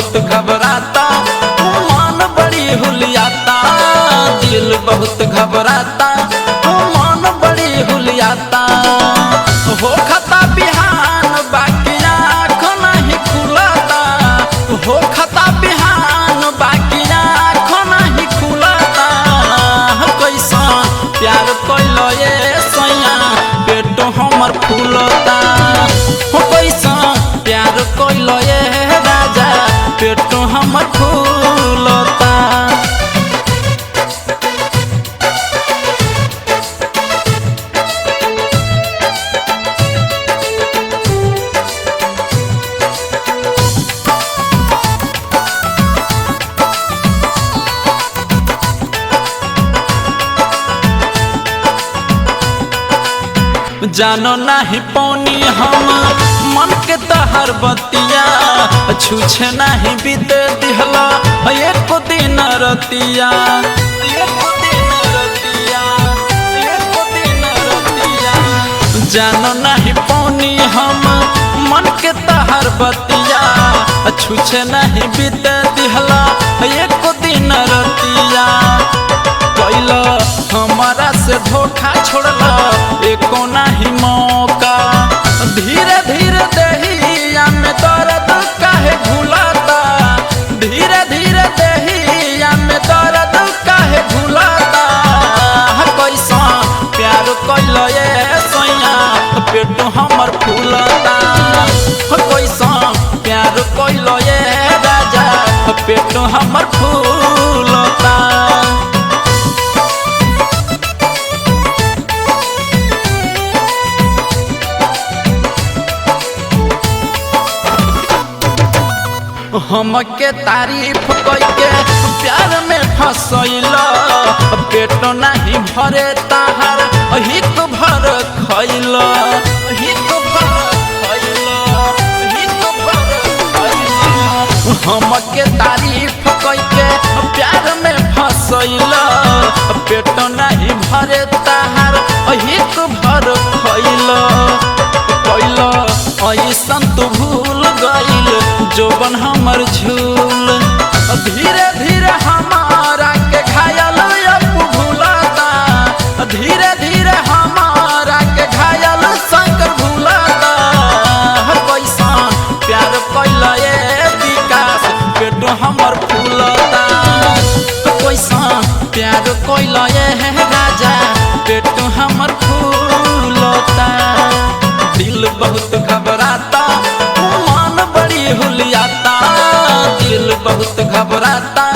बहुत घबराता, मन बड़ी हुलियाता, दिल बहुत घबराता, मन बड़ी हुलियाता। हो खता बिहान बाकी आँख नहीं खुलता, हो खता बिहान बाकी आँख नहीं खुलता। कैसा प्यार कैलो ये सैया पेट हमर फूलता, हो कैसा प्यार कैलो ये राजा पेट हमर फूलता। जानो नहीं पौनी हम मन के तहर बतिया, छूछे नहीं बीते दिहला एक दिन रतिया, एक दिन रतिया, एक दिन रतिया। जानो नहीं पौनी हम मन के तहर बतिया, छूछे नहीं बीते दिहला एक दिन रतिया। कैला हमारा से धोखा छोड़ला एको नहीं मौका, धीरे धीरे देहिया में दर्द काहे भुलाता, धीरे धीरे देहिया में दर्द काहे भुलाता। कैसा प्यार कैलो ये सैया पेट हमर फूलता, कैसा प्यार कैलो ये राजा पेट हमर फूलता। हमके तारीफ करके प्यार में फसैला, पेट नहीं भरे ताहार हिक भर खैला, हिक भर खैला, हिक भर खैला। हमके तारीफ करके प्यार में फसैला, पेट नहीं भरे ताहार हिक भर खैला। कैला ऐसन तू भूल गइल जोबन हमर झूल, धीरे धीरे हमारा के घायल अपू भूलता, धीरे धीरे हमारा के घायल शंकर भूलता। कैसा प्यार कैला ये विकास पेट हमर फूलता, कैसा प्यार कैला ये राजा पेट हमर फूलता। दिल बहुत घबराता, मन बड़ी हुलियाता, दिल बहुत घबराता,